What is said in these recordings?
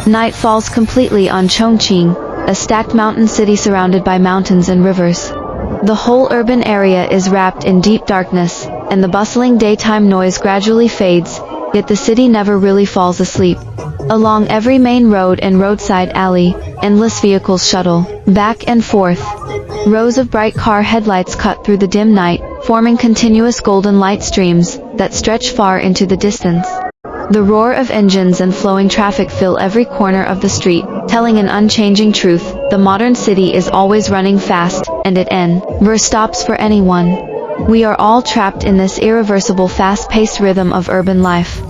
Night falls completely on Chongqing, a stacked mountain city surrounded by mountains and rivers. The whole urban area is wrapped in deep darkness, and the bustling daytime noise gradually fades, yet the city never really falls asleep. Along every main road and roadside alley, endless vehicles shuttle back and forth. Rows of bright car headlights cut through the dim night, forming continuous golden light streams that stretch far into the distance. The roar of engines and flowing traffic fill every corner of the street, telling an unchanging truth: the modern city is always running fast, and it never stops for anyone. We are all trapped in this irreversible fast-paced rhythm of urban life.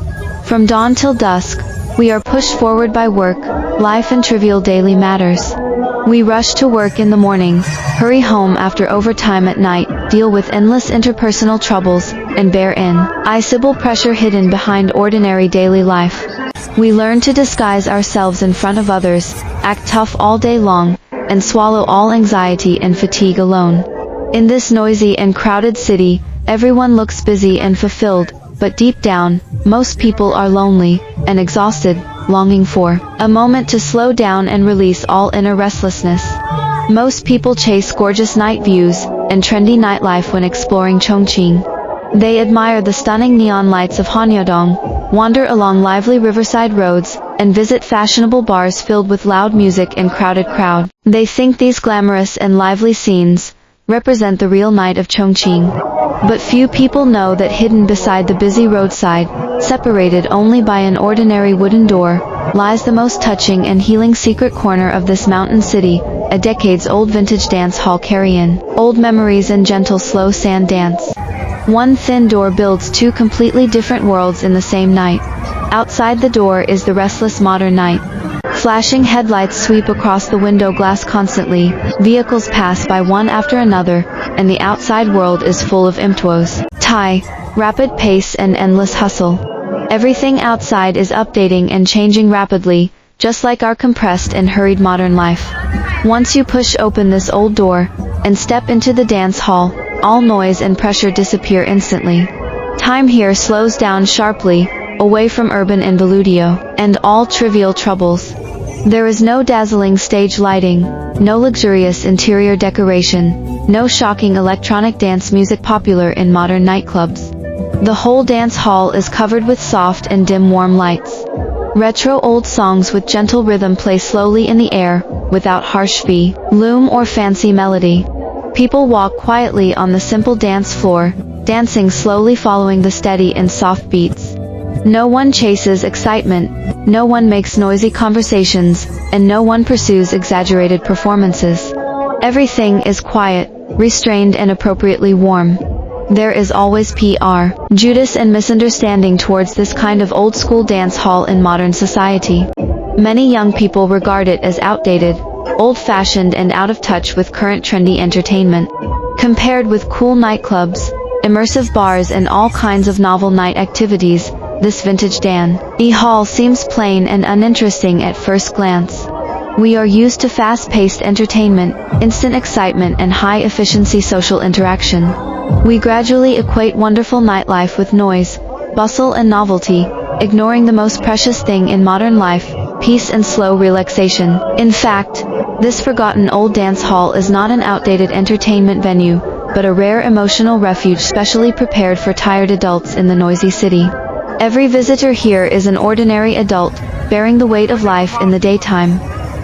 From dawn till dusk, we are pushed forward by work, life and trivial daily matters. We rush to work in the morning, hurry home after overtime at night, deal with endless interpersonal troubles, and bear invisible pressure hidden behind ordinary daily life. We learn to disguise ourselves in front of others, act tough all day long, and swallow all anxiety and fatigue alone. In this noisy and crowded city, everyone looks busy and fulfilled, but deep down, most people are lonely and exhausted, longing for a moment to slow down and release all inner restlessness. Most people chase gorgeous night views and trendy nightlife when exploring Chongqing. They admire the stunning neon lights of Hanyodong, wander along lively riverside roads, and visit fashionable bars filled with loud music and crowded crowd. They think these glamorous and lively scenes represent the real night of Chongqing. But few people know that hidden beside the busy roadside, separated only by an ordinary wooden door, lies the most touching and healing secret corner of this mountain city, a decades-old vintage dance hall carrying old memories and gentle slow sand dance. One thin door builds two completely different worlds in the same night. Outside the door is the restless modern night. Flashing headlights sweep across the window glass constantly, vehicles pass by one after another, and the outside world is full of imtuos, rapid pace and endless hustle. Everything outside is updating and changing rapidly, just like our compressed and hurried modern life. Once you push open this old door and step into the dance hall, all noise and pressure disappear instantly. Time here slows down sharply, away from urban involudio and all trivial troubles. There is no dazzling stage lighting, no luxurious interior decoration, no shocking electronic dance music popular in modern nightclubs. The whole dance hall is covered with soft and dim warm lights. Retro old songs with gentle rhythm play slowly in the air, without harsh loom or fancy melody. People walk quietly on the simple dance floor, dancing slowly following the steady and soft beats. No one chases excitement, no one makes noisy conversations, and no one pursues exaggerated performances. Everything is quiet, restrained and appropriately warm. There is always prejudice and misunderstanding towards this kind of old-school dance hall in modern society. Many young people regard it as outdated, old-fashioned and out of touch with current trendy entertainment. Compared with cool nightclubs, immersive bars and all kinds of novel night activities, this vintage dance hall seems plain and uninteresting at first glance. We are used to fast-paced entertainment, instant excitement and high-efficiency social interaction. We gradually equate wonderful nightlife with noise, bustle and novelty, ignoring the most precious thing in modern life, peace and slow relaxation. In fact, this forgotten old dance hall is not an outdated entertainment venue, but a rare emotional refuge specially prepared for tired adults in the noisy city. Every visitor here is an ordinary adult, bearing the weight of life in the daytime.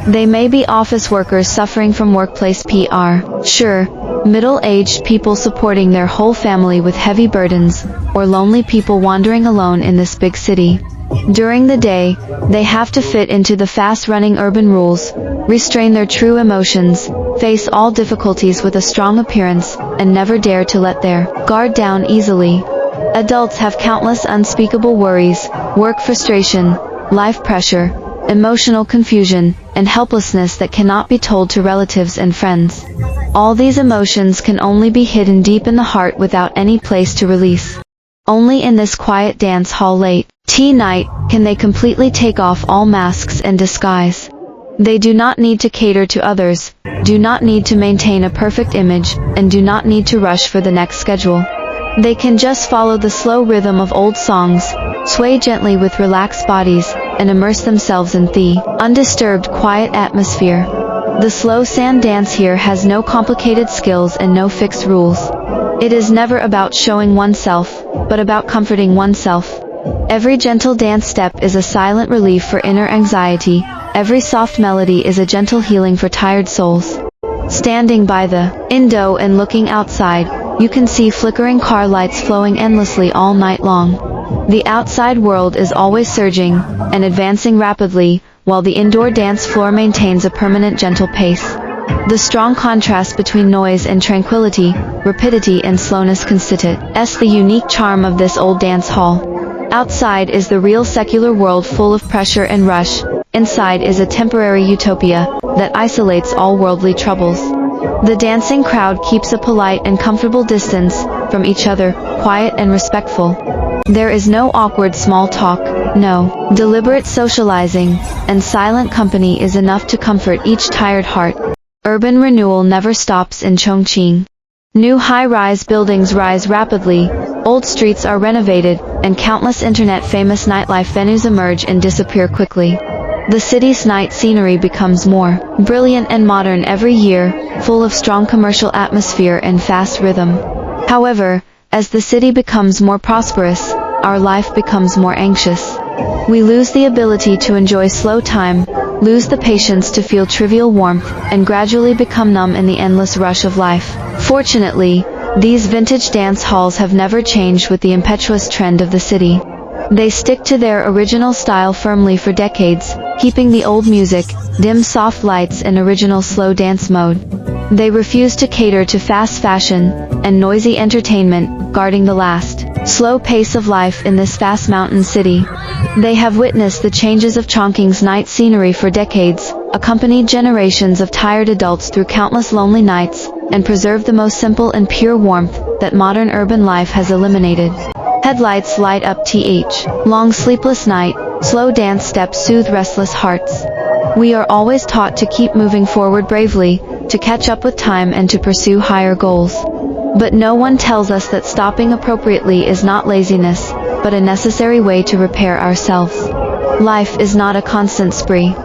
They may be office workers suffering from workplace pressure, middle-aged people supporting their whole family with heavy burdens, or lonely people wandering alone in this big city. During the day, they have to fit into the fast-running urban rules, restrain their true emotions, face all difficulties with a strong appearance, and never dare to let their guard down easily. Adults have countless unspeakable worries, work frustration, life pressure, emotional confusion, and helplessness that cannot be told to relatives and friends. All these emotions can only be hidden deep in the heart without any place to release. Only in this quiet dance hall late night can they completely take off all masks and disguise. They do not need to cater to others, do not need to maintain a perfect image, and do not need to rush for the next schedule. They can just follow the slow rhythm of old songs, sway gently with relaxed bodies, and immerse themselves in the undisturbed, quiet atmosphere. The slow sand dance here has no complicated skills and no fixed rules. It is never about showing oneself, but about comforting oneself. Every gentle dance step is a silent relief for inner anxiety. Every soft melody is a gentle healing for tired souls. Standing by the window and looking outside, you can see flickering car lights flowing endlessly all night long. The outside world is always surging and advancing rapidly, while the indoor dance floor maintains a permanent gentle pace. The strong contrast between noise and tranquility, rapidity and slowness constitutes the unique charm of this old dance hall. Outside is the real secular world full of pressure and rush. Inside is a temporary utopia that isolates all worldly troubles. The dancing crowd keeps a polite and comfortable distance from each other, quiet and respectful. There is no awkward small talk, no deliberate socializing, and silent company is enough to comfort each tired heart. Urban renewal never stops in Chongqing. New high-rise buildings rise rapidly, old streets are renovated, and countless internet-famous nightlife venues emerge and disappear quickly. The city's night scenery becomes more brilliant and modern every year, full of strong commercial atmosphere and fast rhythm. However, as the city becomes more prosperous, our life becomes more anxious. We lose the ability to enjoy slow time, lose the patience to feel trivial warmth, and gradually become numb in the endless rush of life. Fortunately, these vintage dance halls have never changed with the impetuous trend of the city. They stick to their original style firmly for decades, keeping the old music, dim soft lights and original slow dance mode. They refuse to cater to fast fashion and noisy entertainment, guarding the last slow pace of life in this vast mountain city. They have witnessed the changes of Chongqing's night scenery for decades, accompanied generations of tired adults through countless lonely nights, and preserved the most simple and pure warmth that modern urban life has eliminated. Headlights light up th. Long sleepless night, slow dance steps soothe restless hearts. We are always taught to keep moving forward bravely, to catch up with time and to pursue higher goals. But no one tells us that stopping appropriately is not laziness, but a necessary way to repair ourselves. Life is not a constant spree.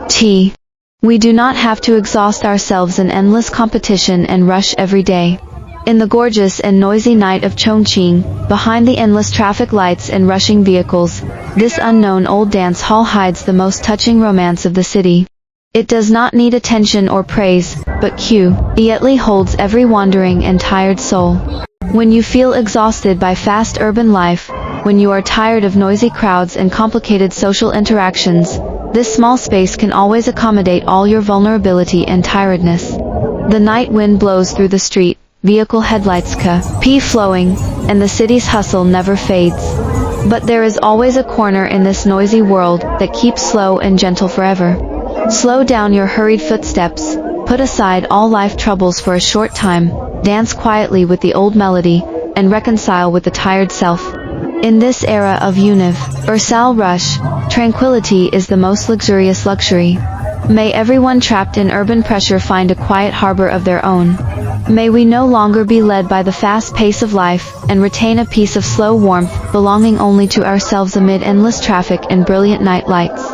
We do not have to exhaust ourselves in endless competition and rush every day. In the gorgeous and noisy night of Chongqing, behind the endless traffic lights and rushing vehicles, this unknown old dance hall hides the most touching romance of the city. It does not need attention or praise, but quietly holds every wandering and tired soul. When you feel exhausted by fast urban life, when you are tired of noisy crowds and complicated social interactions, this small space can always accommodate all your vulnerability and tiredness. The night wind blows through the street, vehicle headlights keep flowing, and the city's hustle never fades. But there is always a corner in this noisy world that keeps slow and gentle forever. Slow down your hurried footsteps, put aside all life troubles for a short time, dance quietly with the old melody, and reconcile with the tired self. In this era of universal rush, tranquility is the most luxurious luxury. May everyone trapped in urban pressure find a quiet harbor of their own. May we no longer be led by the fast pace of life, and retain a piece of slow warmth belonging only to ourselves amid endless traffic and brilliant night lights.